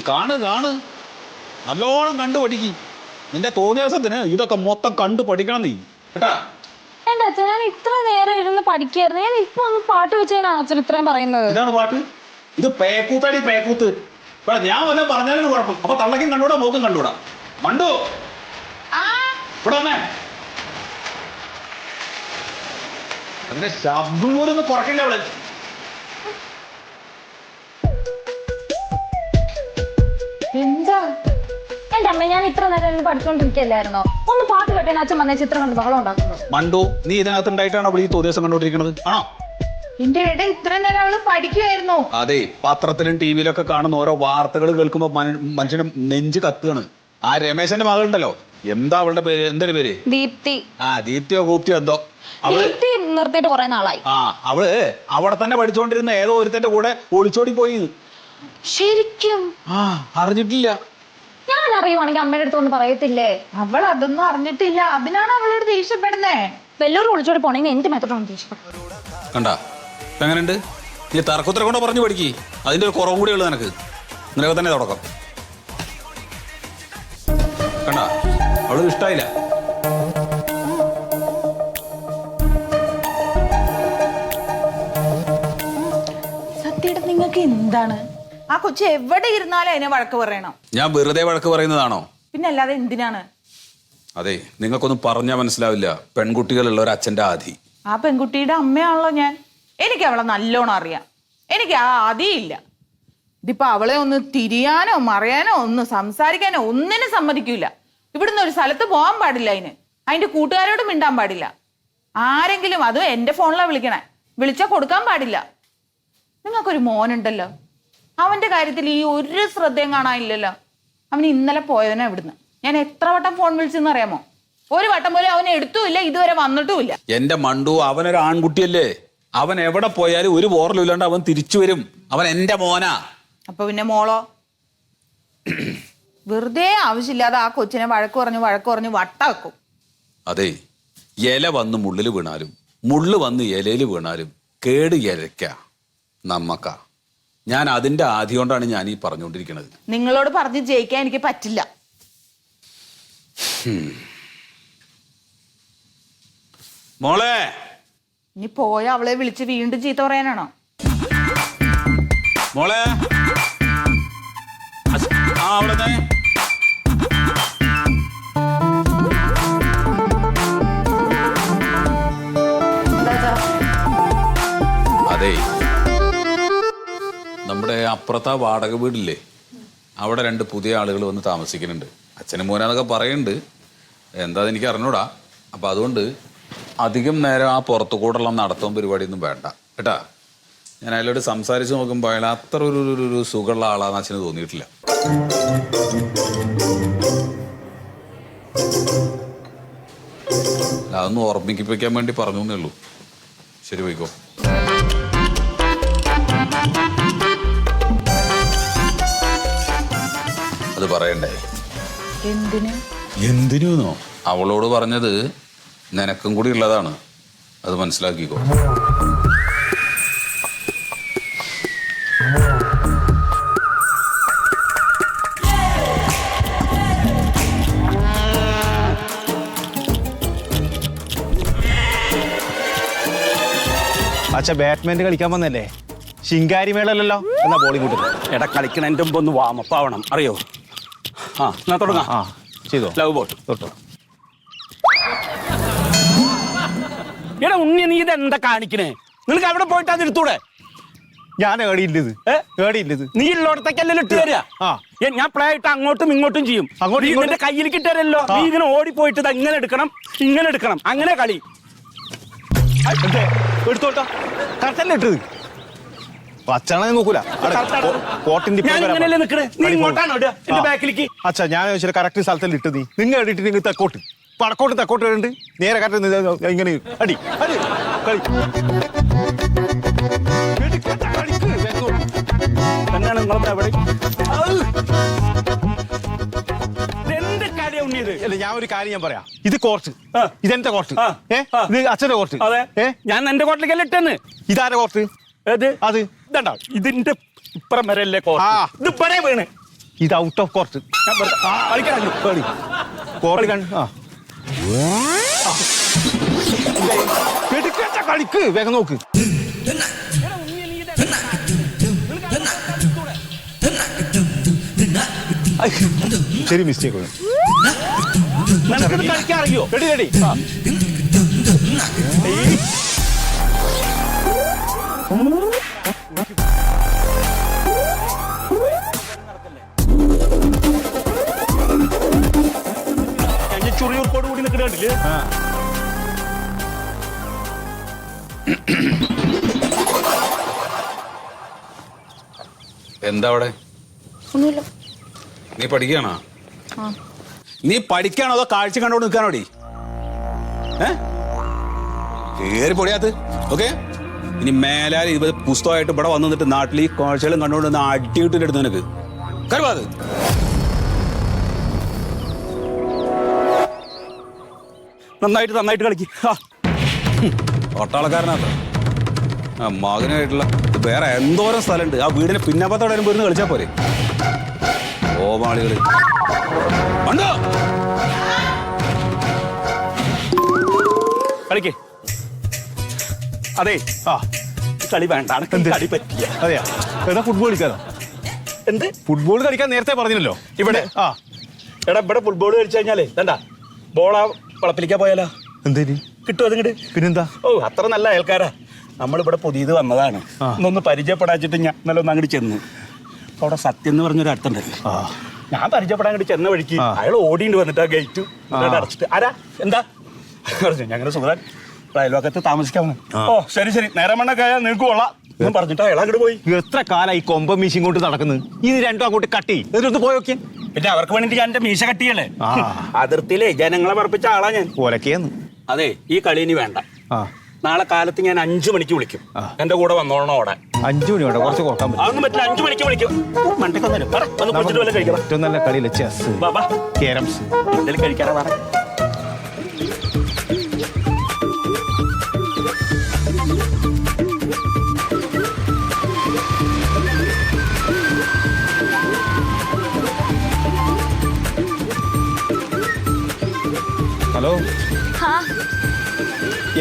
കാണ് കാണ് നല്ലോണം കണ്ടു പഠിക്കും. നിന്റെ തോന്നിയ ദിവസത്തിന് ഇതൊക്കെ മൊത്തം കണ്ടു പഠിക്കണം നീ കേട്ടാ. എന്റെ അച്ഛൻ ഞാൻ ഇത്ര നേരം ഇരുന്ന് പഠിക്കായിരുന്നു. ഞാൻ ഇപ്പൊ ഒന്ന് പാട്ട് വെച്ചാണ് അച്ഛൻ ഇത്രയും പറയുന്നത്. ഇതാണ് പാട്ട്? ഇത് പേക്കൂത്തടി പേക്കൂത്ത്. ഞാൻ വല്ല പറഞ്ഞാലും കുഴപ്പം. അപ്പൊ തള്ളക്കും കണ്ടൂടാ മോക്കും കണ്ടൂടാ. മണ്ടു ഇവിടെ വന്നേ. അതിന്റെ ശബ്ദം പോലും ഒന്ന് കുറക്കില്ല അവള്. എന്താ എന്റെ അമ്മ ഞാൻ ഇത്ര നേരം പഠിച്ചോണ്ടിരിക്കല്ലായിരുന്നോ? ഒന്ന് പാട്ട് കേട്ടേ അച്ഛൻ വന്ന ചിത്രം കണ്ട് ബഹളം ഉണ്ടാക്കുന്നു. മണ്ടു നീ ഇതിനകത്ത് ഉണ്ടായിട്ടാണ് അവൾ ഈ തോന്നിയസം കണ്ടോണ്ടിരിക്കുന്നത് ആണോ? എന്റെ ഇട ഇത്ര നേരം അവള് പഠിക്കുമായിരുന്നു. അതെ, പത്രത്തിലും ടിവിയിലൊക്കെ കാണുന്ന ഓരോ വാർത്തകൾ കേൾക്കുമ്പോ മനുഷ്യന് നെഞ്ച് കത്തുകയാണ്. ആ രമേശന്റെ മകളുണ്ടല്ലോ, എന്താ അവളുടെ പേര്? എന്തൊരു പേര്? ദീപ്തി. ദീപ്തിയോ കൂപ്തിയോ എന്തോ. ദീപ്തി നിർത്തിയിട്ട് കുറെ നാളായി. അവള് അവിടെ തന്നെ പഠിച്ചുകൊണ്ടിരുന്ന ഏതോ ഒരുത്തന്റെ കൂടെ ഒളിച്ചോടി പോയി. ശരിക്കും? അറിഞ്ഞിട്ടില്ല. ഞാൻ അറിയുവാണെങ്കിൽ അമ്മയുടെ അടുത്ത് ഒന്ന് പറയത്തില്ലേ? അവൾ അതൊന്നും അറിഞ്ഞിട്ടില്ല, അതിനാണ് അവളോട് ദേഷ്യപ്പെടുന്നേ. വല്ലവരും ഒളിച്ചോടി പോണെങ്കിൽ എന്റെ മേത്തോട്ടാണ് ദേഷ്യപ്പെടുന്നത്. കണ്ടാ എങ്ങനെയുണ്ട്? നീ തർക്കുത്തരം കൊണ്ട് പറഞ്ഞു പഠിക്ക്. അതിന്റെ ഒരു കുറവും കൂടി ഉള്ളു നിനക്ക്. നിനക്ക് തന്നെ തുടക്കം. കണ്ടാ അവള് ഇഷ്ടായില്ല. സത്യമായിട്ട് നിങ്ങൾക്ക് എന്താണ്? ആ കൊച്ചു എവിടെ ഇരുന്നാലും അതിനെ വഴക്ക് പറയണം. ഞാൻ വെറുതെ വഴക്ക് പറയുന്നതാണോ? പിന്നെ അല്ലാതെ എന്തിനാണ്? അതെ, നിങ്ങൾക്കൊന്നും പറഞ്ഞാൽ മനസ്സിലാവില്ല. പെൺകുട്ടികളുള്ള ഒരു അച്ഛന്റെ ആധി. ആ പെൺകുട്ടിയുടെ അമ്മയാണല്ലോ ഞാൻ. എനിക്ക് അവളെ നല്ലോണം അറിയാം. എനിക്ക് ആ ആദിയില്ല. ഇതിപ്പോ അവളെ ഒന്ന് തിരിയാനോ മറിയാനോ ഒന്ന് സംസാരിക്കാനോ ഒന്നിനും സമ്മതിക്കൂല. ഇവിടുന്ന് ഒരു സ്ഥലത്ത് പോകാൻ പാടില്ല. അതിന്റെ കൂട്ടുകാരോട് മിണ്ടാൻ പാടില്ല. ആരെങ്കിലും അതും എന്റെ ഫോണിലാണ് വിളിക്കണേ. വിളിച്ചാൽ കൊടുക്കാൻ പാടില്ല. നിങ്ങൾക്കൊരു മോനുണ്ടല്ലോ, അവന്റെ കാര്യത്തിൽ ഈ ഒരു ശ്രദ്ധയും കാണാനില്ലല്ലോ. അവന് ഇന്നലെ പോയവനാ ഇവിടുന്ന്. ഞാൻ എത്ര വട്ടം ഫോൺ വിളിച്ചെന്ന് അറിയാമോ? ഒരു വട്ടം പോലും അവനെ എടുത്തുമില്ല, ഇതുവരെ വന്നിട്ടുമില്ല. എന്റെ മണ്ടു അവനൊരു ആൺകുട്ടിയല്ലേ. അവൻ എവിടെ പോയാലും ഒരു ബോറലില്ലാണ്ട് അവൻ തിരിച്ചു വരും. അവൻ എന്റെ മോനാ. അപ്പൊ പിന്നെ മോളോ? വെറുതെ ആവശ്യമില്ലാതെ ആ കൊച്ചിനെ വഴക്ക് പറഞ്ഞ് വട്ട വെക്കും. അതെ, ഇല വന്ന് മുള്ളിൽ വീണാലും മുള്ളു വന്ന് ഇലയിൽ വീണാലും കേട് ഇലയ്ക്ക നമ്മക്ക. ഞാൻ അതിന്റെ ആദ്യം കൊണ്ടാണ് ഞാൻ ഈ പറഞ്ഞുകൊണ്ടിരിക്കുന്നത്. നിങ്ങളോട് പറഞ്ഞ് ജയിക്കാൻ എനിക്ക് പറ്റില്ല. മോളെ, ഇനി പോയ അവളെ വിളിച്ച് വീണ്ടും ചീത്ത പറയാനാണോ? മോളെ അവിടെ അതെ, നമ്മുടെ അപ്പുറത്തെ വാടക വീടില്ലേ, അവിടെ 2 പുതിയ ആളുകൾ വന്ന് താമസിക്കുന്നുണ്ട്. അച്ഛനും മോനാന്നൊക്കെ പറയുന്നുണ്ട്. എന്താ എനിക്ക് അറിഞ്ഞൂടാ. അപ്പൊ അതുകൊണ്ട് അധികം നേരം ആ പുറത്തു കൂടെയുള്ള നടത്തവും പരിപാടിയൊന്നും വേണ്ട കേട്ടാ. ഞാൻ അയാളോട് സംസാരിച്ച് നോക്കുമ്പോൾ അയാൾ അത്ര ഒരു സുഖമുള്ള ആളാന്ന് അച്ഛന് തോന്നിയിട്ടില്ല. അതൊന്ന് ഓർമ്മിപ്പിക്കാൻ വേണ്ടി പറഞ്ഞു എന്നേ ഉള്ളൂ. ശരി, പോയിക്കോ. അത് പറയണ്ടേ? എന്തിനോ അവളോട് പറഞ്ഞത് നിനക്കും കൂടി ഉള്ളതാണ്. അത് മനസ്സിലാക്കിക്കോ. അച്ഛാ ബാറ്റ്മാൻ കളിക്കാൻ വന്നല്ലേ? ശിങ്കാരി മേളല്ലോ. എന്നാ ബോളിംഗ് കൂട്ടുക. എടാ കളിക്കണതിന്റെ മുമ്പ് ഒന്ന് വാമപ്പാവണം, അറിയോ? എന്നാ തുടങ്ങാം. ചെയ്തോ. ലവ് ബോട്ട് തൊട്ടോ. എടാ ഉണ്ണി, നീ ഇതെന്താ കാണിക്കണേ? നിനക്ക് അവിടെ പോയിട്ട് അത് എടുത്തൂടെ? ഞാൻ ഏടിയില്ലത്. നീ ഉള്ളോടത്തേക്കല്ലല്ലോ ഇട്ട് തരിക. ഞാൻ പ്ലേ ആയിട്ട് അങ്ങോട്ടും ഇങ്ങോട്ടും ചെയ്യും. നിന്റെ കയ്യിൽ കിട്ടരല്ലോ. നീ ഇതിന് ഓടിപ്പോയിട്ട് ഇങ്ങനെ എടുക്കണം, അങ്ങനെ കളി. എടുത്തോട്ടോ. കറക്റ്റല്ലേ ഇട്ടത്? പച്ചാണെ നോക്കൂല. അച്ഛാ ഞാൻ ചോദിച്ചാൽ കറക്റ്റ് സ്ഥലത്തല്ലേ ഇട്ടത്? നീ നിങ്ങൾ ഇട്ടിട്ട് നിങ്ങൾ തെക്കോട്ട് പടക്കോട്ട് വേണ്ട. നേരെ കറക്റ്റ് ഇങ്ങനെ അടി അടി കളി. ഞാൻ ഒരു കാര്യം ഞാൻ പറയാം. ഇത് കോർട്ട്, ഇതെന്റെ കോർട്ട്, ഇത് അച്ഛന്റെ കോർട്ട്. ഞാൻ എന്റെ കോർട്ടിലേക്കല്ല ഇട്ടെന്ന്. ഇതാരെ കോർട്ട്? അത് ഇതിന്റെ ഇപ്പുറം വരെ അല്ലേ കോർട്ട്? ഇത് വരെ വീണ് ഇത് ഔട്ട് ഓഫ് കോർട്ട്. കോർട്ട് കളിക്ക് വേഗം നോക്ക്. ശരി മിസ്റ്റേക്ക്. കളിക്കാറിയോ? Ready ready. ചുറിയൂർക്കോട് കൂടി നിൽക്കുന്നുണ്ടല്ലേ? എന്താ അവിടെ? ഒന്നുമില്ല. നീ പഠിക്കുകയാണോ? ആ. നീ പഠിക്കാണോ അതോ കാഴ്ച കണ്ടോണ്ട് നിൽക്കാനോടി? ഏറി പൊടിയാത്ത്. ഓക്കെ, ഇനി മേലാൽ ഇത് പുസ്തകമായിട്ട് ഇവിടെ വന്നു നിന്നിട്ട് നാട്ടിൽ ഈ കാഴ്ചകളും കണ്ടുകൊണ്ട് അടിയിട്ടിട്ട് എടുത്ത് നിനക്ക് കരുവാത്. നന്നായിട്ട് കളിക്ക്. ഒട്ടാളക്കാരനാട്ടോ ആ മകനായിട്ടുള്ള. വേറെ എന്തോരം സ്ഥലമുണ്ട് ആ വീടിന് പിന്നാമ്പത്തോടെ വരുമ്പോൾ ഇരുന്ന് കളിച്ചാൽ പോരെ. ഓമാളികള് കണ്ടോ? കളിക്ക്. അതെ കളി വേണ്ട, കളി പറ്റിയ. അതെയാ, എടാ ഫുട്ബോൾ കളിക്കാനോ? എന്ത് ഫുട്ബോൾ കളിക്കാൻ നേരത്തെ പറഞ്ഞില്ലല്ലോ. ഇവിടെ എടാ ഇവിടെ ഫുട്ബോൾ കളിച്ചു കഴിഞ്ഞാലേ വേണ്ട ബോളാ വളപ്പിലിക്കാൻ പോയാലോ? എന്തേരി കിട്ടും അതിങ്ങട്. പിന്നെന്താ? ഓ അത്ര നല്ല അയൽക്കാരാ. നമ്മളിവിടെ പുതിയത് വന്നതാണ്. ഇന്നൊന്ന് പരിചയപ്പെടാച്ചിട്ട് ഞാൻ ഇന്നലെ ഒന്ന് അങ്ങോട്ട് ചെന്നു. അവിടെ സത്യം എന്ന് പറഞ്ഞൊരു അടുത്തുണ്ടല്ലോ. ഞാൻ പരിചയപ്പെടാൻ അങ്ങോട്ട് ചെന്ന വഴിക്ക് അയാൾ ഓടിയിട്ട് വന്നിട്ട് ആ ഗേറ്റ് അടച്ചിട്ട് ആരാ എന്താ ഞങ്ങളുടെ സുഹൃൻ അയൽവക്കത്ത് താമസിക്കാമെന്ന്. ഓ ശരി നേരം മണ്ണൊക്കെ ആയാൽ നിങ്ങൾക്ക് കൊള്ളാം എന്ന് പറഞ്ഞിട്ട് അയാൾ അങ്ങോട്ട് പോയി. എത്ര കാലം ഈ കൊമ്പ മീശയും കൊണ്ട് നടക്കുന്നത്? ഇത് രണ്ടും അങ്ങോട്ട് കട്ടി എന്നിട്ടൊന്ന് പോയോക്കെ. പിന്നെ അവർക്ക് വേണ്ടിട്ട് ഞാൻ എന്റെ മീശ കട്ടിയല്ലേ. അതിർത്തിയിലെ ജനങ്ങളെ പറപ്പിച്ച ആളാ ഞാൻ. പോലക്കേന്ന്. അതെ ഈ കളി ഇനി വേണ്ട. നാളെ കാലത്ത് ഞാൻ 5 മണിക്ക് വിളിക്കും. എന്റെ കൂടെ വന്നോളണം ഓടാൻ. 5 മണി വേണ്ട, കുറച്ച് കുറക്കാൻ പറ്റും. അതൊന്നും പറ്റില്ല. 5 മണിക്ക് വിളിക്കും. മണ്ടക്കൊന്നും കഴിക്കണം. ഏറ്റവും നല്ല കളിയില്ല ചെസ്, ക്യാരംസ്. എന്തെങ്കിലും കഴിക്കാറാ പറ. ഹലോ, ആ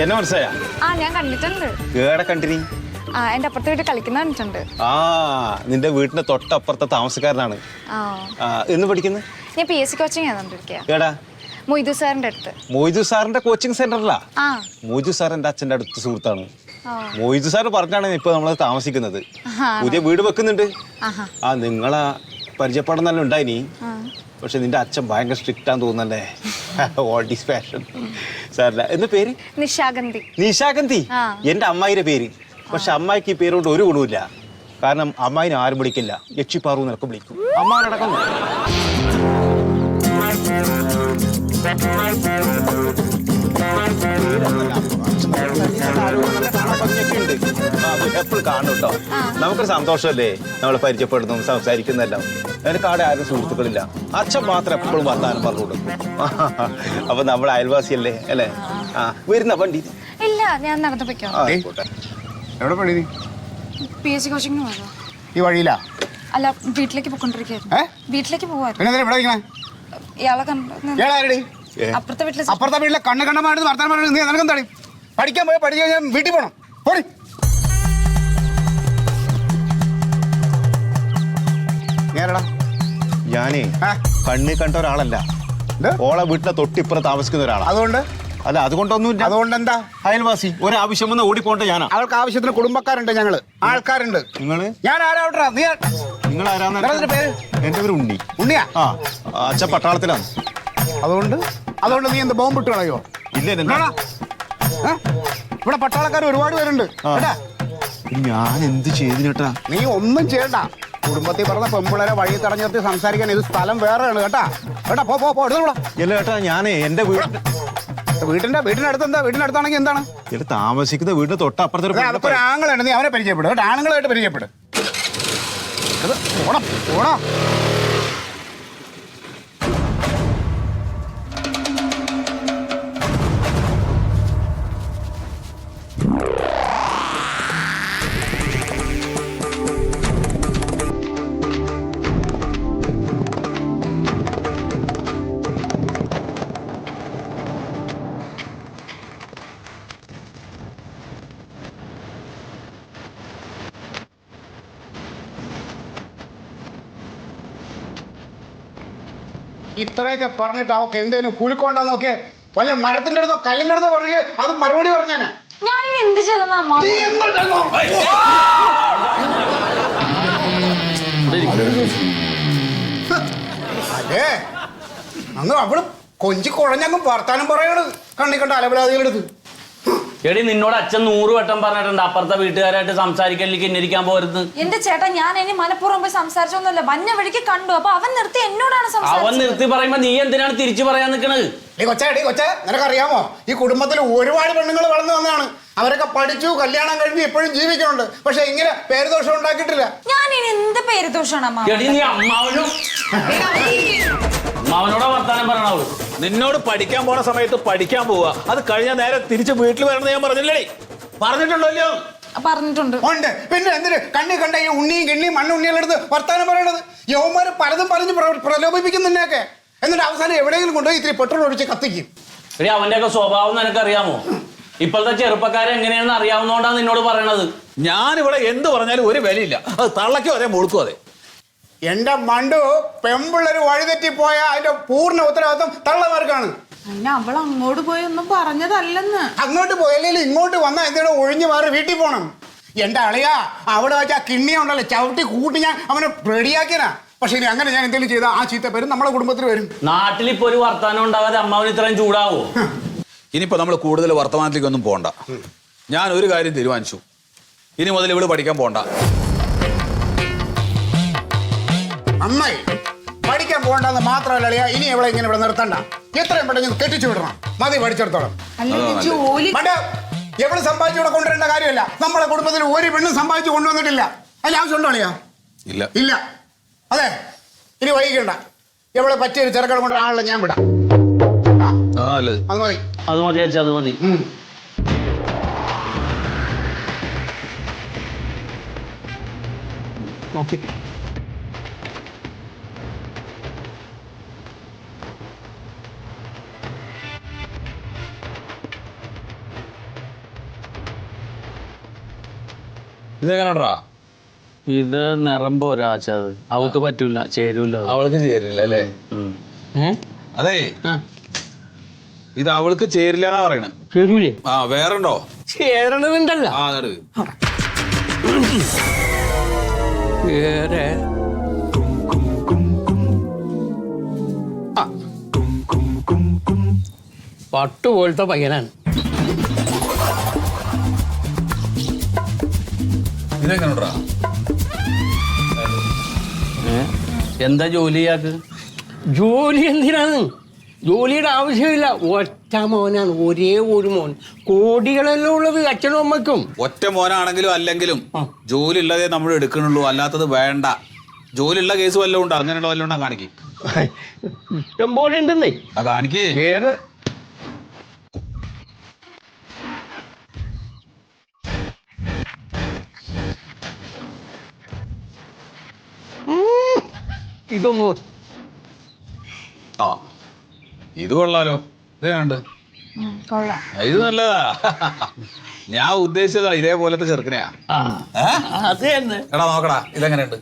എന്നെ മനസ്സിലായ? ആ ഞാൻ കണ്ടിട്ടുണ്ട്. ഏടെ കണ്ടിനി? ആ എന്റെ അപ്പുറത്തെ വീട്ടിൽ കളിക്കുന്ന കണ്ടിട്ടുണ്ട്. ആ നിന്റെ വീടിന്റെ തൊട്ടപ്പുറത്തെ താമസക്കാരനാണ്. എന്ന് പഠിക്കുന്നത്? ഞാൻ PSC കോച്ചിങ് ചെയ്തോണ്ടിരിക്കുക. ഏടാ? മൊയ്തു സാറിന്റെ അടുത്ത്. മൊയ്തു സാറിന്റെ കോച്ചിങ് സെന്ററിലാ? ആ മൊയ്തു സാർ എന്റെ അച്ഛന്റെ അടുത്ത സുഹൃത്താണ്. മൊയ്തു സാർ പറഞ്ഞാണ് ഇപ്പൊ നമ്മൾ താമസിക്കുന്നത്. പുതിയ വീട് വെക്കുന്നുണ്ട്. ആ നിങ്ങളാ പരിചയപ്പെടാൻ നല്ല ഉണ്ടായിനി. പക്ഷെ നിന്റെ അച്ഛൻ ഭയങ്കര സ്ട്രിക്റ്റ് ആണെന്ന് തോന്നുന്നല്ലേ? Old is fashion. സാറില്ല. എന്താ പേര്? നിശാഗന്ധി. നിശാഗന്ധി എന്റെ അമ്മായിയുടെ പേര്. പക്ഷെ അമ്മായിക്ക് ഈ പേരുകൊണ്ട് ഒരു ഗുണമില്ല. കാരണം അമ്മായിനെ ആരും വിളിക്കില്ല, യക്ഷിപ്പാറു നിനക്ക് വിളിക്കും. അമ്മാനടക്കം എപ്പോഴും കാണും കേട്ടോ. നമുക്കൊരു സന്തോഷമല്ലേ നമ്മൾ പരിചയപ്പെടുന്നു, സംസാരിക്കുന്നെല്ലാം. എനിക്ക് ആടെ ആരും സുഹൃത്തുക്കളില്ല. അച്ഛൻ മാത്രം എപ്പോഴും വർത്താനം പറഞ്ഞു കൊടുക്കും. അപ്പൊ നമ്മൾ അയൽവാസിയല്ലേ അല്ലേ? വരുന്ന വണ്ടി ഇല്ല, ഞാൻ നടന്നു പോയിക്കോ. എവിടെ പണി? നീ PSC കോച്ചിങ്ങിന് പോകാം. ഈ വഴിയിലാ? അല്ല, വീട്ടിലേക്ക് പോയിക്കൊണ്ടിരിക്കുകയായിരുന്നു. വീട്ടിലേക്ക് പോവായിരുന്നു. പിന്നെ ഇവിടെ ഇരിക്കണേ? ഇയാളെ കണ്ടു. ഏടാരടി? അപ്പുറത്തെ വീട്ടിലെ അപ്പുറത്തെ വീട്ടിലെ കണ്ണമായിട്ട് വർത്താനം പറഞ്ഞു. നീ നിനക്കെന്താടി? പഠിക്കാൻ പോയി പഠിച്ചു കഴിഞ്ഞാൽ വീട്ടിൽ പോകണം. പോടി. ഞാനടാ ഞാനേ കണ്ണി കണ്ട ഒരാളല്ല. ഓളെ വീട്ടിലെ തൊട്ടിപ്പുറം താമസിക്കുന്ന ഒരാളാ. അതുകൊണ്ട് അല്ല അതുകൊണ്ടൊന്നും. അതുകൊണ്ട് എന്താ? അയൽവാസി. ഒരാവശ്യം വന്ന് ഓടിപ്പോണ്ട ഞാനാ. അവൾക്ക് ആവശ്യത്തിന് കുടുംബക്കാരുണ്ട്, ഞങ്ങള് ആൾക്കാരുണ്ട്. നിങ്ങള്? ഞാൻ ആരാവട്ടാ? നീ നിങ്ങൾ ആരാന്ന്? പേര്? എന്റെ പേര് ഉണ്ണി. ഉണ്ണിയാ? അച്ഛൻ പട്ടാളത്തിലാണ്. അതുകൊണ്ട് നീ എന്ത് ബോംബ് ഇട്ട് കളയോ? ഇല്ല, ഇവിടെ പട്ടാളക്കാർ ഒരുപാട് പേരുണ്ട്. ഞാൻ എന്ത് ചെയ്തു ചേട്ടാ? നീ ഒന്നും ചെയ്യണ്ട. കുടുംബത്തിൽ പറഞ്ഞ പെമ്പിളരെ വഴി തടഞ്ഞു നിർത്തി സംസാരിക്കാൻ ഇത് സ്ഥലം വേറെയാണ് കേട്ടാ. പോ എടുത്തോളാം. ഇല്ല ചേട്ടാ, ഞാനേ എന്റെ വീടിനടുത്ത് എന്താ? വീടിനടുത്താണെങ്കിൽ എന്താണ്? താമസിക്കുന്ന വീടിന് തൊട്ടപ്പുറത്തെ അതൊക്കെ ഒരു ആങ്ങളാണ്. നീ അവനെ പരിചയപ്പെടും കേട്ടോ. ആണുങ്ങളായിട്ട് പരിചയപ്പെടും. ഓടാ. ഇത്രയൊക്കെ പറഞ്ഞിട്ട് അവക്ക് എന്തേലും കുലുക്കൊണ്ടാന്ന് നോക്കിയേ, വല്ല മരത്തിന്റെ അടുത്തോ കല്ലിന്റെ അടുത്തോ പറഞ്ഞ് അത് മറുപടി പറഞ്ഞാനെ. ഞാനിനി എന്ത് ചെയ്തെന്നാ അമ്മ? അല്ലേ അന്ന് അവള് കൊഞ്ചി കുഴഞ്ഞങ്ങ് വർത്താനം പറയണ് കണ്ണിക്കണ്ട അലപലാദികളെടുത്ത്. എടി നിന്നോട് അച്ഛൻ 100 വട്ടം പറഞ്ഞിട്ടുണ്ട് അപ്പുറത്തെ വീട്ടുകാരായിട്ട് സംസാരിക്കലേക്ക് ഇന്നിരിക്കാൻ പോരുത്. എന്റെ ചേട്ടാ, ഞാൻ ഇനി മനഃപൂർവ്വം പോയി സംസാരിച്ചൊന്നുമില്ല. വന്ന വഴിക്ക് കണ്ടു, അപ്പൊ അവൻ നിർത്തി എന്നോടാണ് അവൻ സംസാരിച്ചത്. നിർത്തി പറയുമ്പോ നീ എന്തിനാണ് തിരിച്ചു പറയാൻ നിൽക്കണത്? കൊച്ചേ നിനക്കറിയാമോ, ഈ കുടുംബത്തിൽ ഒരുപാട് പെണ്ണുങ്ങൾ വളർന്നു വന്നതാണ്. അവരൊക്കെ പഠിച്ചു, കല്യാണം കഴിഞ്ഞ് ഇപ്പോഴും ജീവിക്കുന്നുണ്ട്. പക്ഷെ ഇങ്ങനെ പേരുദോഷം ഉണ്ടാക്കിയിട്ടില്ല. ഞാൻ ഇനി എന്ത് പേര് ദോഷമാണ് അമ്മ? എടി നീ അമ്മാവനോടാ വർത്താനം പറയണത്. നിന്നോട് പഠിക്കാൻ പോണ സമയത്ത് പഠിക്കാൻ പോവുക, അത് കഴിഞ്ഞാൽ നേരെ തിരിച്ച് വീട്ടിൽ വരണമെന്ന് ഞാൻ പറഞ്ഞില്ലേ? പറഞ്ഞിട്ടുണ്ടല്ലോ. പറഞ്ഞിട്ടുണ്ട്. ഉണ്ട്. പിന്നെ എന്തിന് കണ്ണി കണ്ട ഈ ഉണ്ണിയും കിണ്ണിയും മണ്ണുണ്ണികളെടുത്ത് വർത്താനം പറയണത്? യവന്മാര് പലതും പറഞ്ഞ് പ്രലോഭിപ്പിക്കുന്നതിനൊക്കെ. എന്നിട്ട് അവസാനം എവിടെയെങ്കിലും കൊണ്ടുപോയി ഇത്തിരി പെട്രോൾ ഒഴിച്ച് കത്തിക്കും. എടി അവന്റെയൊക്കെ സ്വഭാവം നിനക്കറിയാമോ? ഇപ്പോഴത്തെ ചെറുപ്പക്കാരെ എങ്ങനെയാണെന്ന് അറിയാവുന്നോണ്ടാണ് നിന്നോട് പറയണത്. ഞാനിവിടെ എന്ത് പറഞ്ഞാലും ഒരു വിലയില്ല. അത് തള്ളയ്ക്കും അതെ മുഴുക്കും അതെ. എന്റെ മണ്ടു, പെമ്പിള്ളൊരു വഴിതെറ്റിപ്പോയ അതിന്റെ പൂർണ്ണ ഉത്തരവാദിത്വം തള്ളമാർക്കാണ്. അതിന് അവൾ അങ്ങോട്ട് പോയി ഒന്നും പറഞ്ഞതല്ലെന്ന്. അങ്ങോട്ട് പോയല്ലേ ഇങ്ങോട്ട് വന്നാൽ എന്തിനാ ഒഴിഞ്ഞു മാറി വീട്ടിൽ പോണം? എന്റെ അളിയാ, അവിടെ വെച്ച് ആ കിണ്ണിയുണ്ടല്ലോ ചവിട്ടി കൂട്ടി ഞാൻ അവനെ റെഡിയാക്കിയനാ. പക്ഷെ ഇനി അങ്ങനെ ഞാൻ എന്തെങ്കിലും ചെയ്താൽ ആ ചീത്ത പേരും നമ്മളെ കുടുംബത്തിൽ വരും. നാട്ടിലിപ്പോ ഒരു വർത്താനം ഉണ്ടാകാതെ അമ്മാവൻ ഇത്രയും ചൂടാവോ? ഇനിയിപ്പോ നമ്മൾ കൂടുതൽ വർത്തമാനത്തിലേക്കൊന്നും പോണ്ട. ഞാൻ ഒരു കാര്യം തീരുമാനിച്ചു, ഇനി മുതൽ ഇവിടെ പഠിക്കാൻ പോണ്ട. അമ്മായി പഠിക്കാൻ പോകണ്ടെന്ന് മാത്രമല്ല അളിയാ, ഇനി ഇവിടെ ഇങ്ങനെ ഇവിടെ നിർത്തണ്ട. എത്രയും പെട്ടെന്ന് കെട്ടിച്ചു വിടണം. മതി പഠിച്ചിടത്തോളം. അല്ലെങ്കിൽ ജോലി പണ്ട് എവിടെ സമ്പാദിച്ചു ഇവിടെ കൊണ്ടുവരേണ്ട കാര്യമല്ല. നമ്മളെ കുടുംബത്തിൽ ഒരു പെണ്ണും സമ്പാദിച്ചു കൊണ്ടുവന്നിട്ടില്ല. അതിന് ആവശ്യമുണ്ടോ അളിയാ? ഇല്ല. ഇല്ല. അതെ, ഇനി വൈകിക്കണ്ട. എവിടെ പറ്റിയൊരു ചെറുക്കട കൊണ്ട് ആളെ ഞാൻ വിടാം. അത് മതി. അത് മതി അച്ഛാ, അത് മതി. നോക്കി ഇതെങ്ങനെയാ? ഇത് നിറം പോരാ അച്ഛാ, അത് അവൾക്ക് പറ്റൂല, ചേരൂല. അവൾക്ക് ചേരില്ല അല്ലേ? അതെ, ഇത് അവൾക്ക് ചേരില്ല എന്നാ പറയണേ. ചേരൂലേ? ആ, വേറുണ്ടോ? ചേരണതുണ്ടല്ലോ. ആ, നട്. വേറെ പട്ടു പോലത്തെ പയ്യനാണ്. ഇതെങ്ങനെയാ? എന്താ ജോലി ചെയ്യാക്ക്? ജോലി എന്തിനാണ്? ജോലിയുടെ ആവശ്യമില്ല. ഒറ്റ മോനാണ്, ഒരേ ഒരു മോൻ. കോടികളെല്ലാം ഉള്ളത് അച്ഛനും അമ്മയ്ക്കും. ഒറ്റ മോനാണെങ്കിലും അല്ലെങ്കിലും ജോലി ഉള്ളതേ നമ്മൾ എടുക്കണുള്ളൂ, അല്ലാത്തത് വേണ്ട. ജോലി ഉള്ള കേസ് വല്ലതും ഉണ്ടോ? അങ്ങനെയുള്ള വല്ലതും ഉണ്ടോ? കാണിക്ക്. ഇഷ്ടം പോലെ ഉണ്ടെന്നേ. ആ, കാണിക്ക്. വേറെ ഇതൊന്നും ആ, ഇത് കൊള്ളാലോ. ഇത് കണ്ട് കൊള്ളാം. ഇത് നല്ലതാ. ഞാൻ ഉദ്ദേശിച്ചതാ ഇതേപോലത്തെ ചെറുക്കനെയാ. അത് തന്നെ. എടാ നോക്കടാ, ഇതെങ്ങനെയുണ്ട്?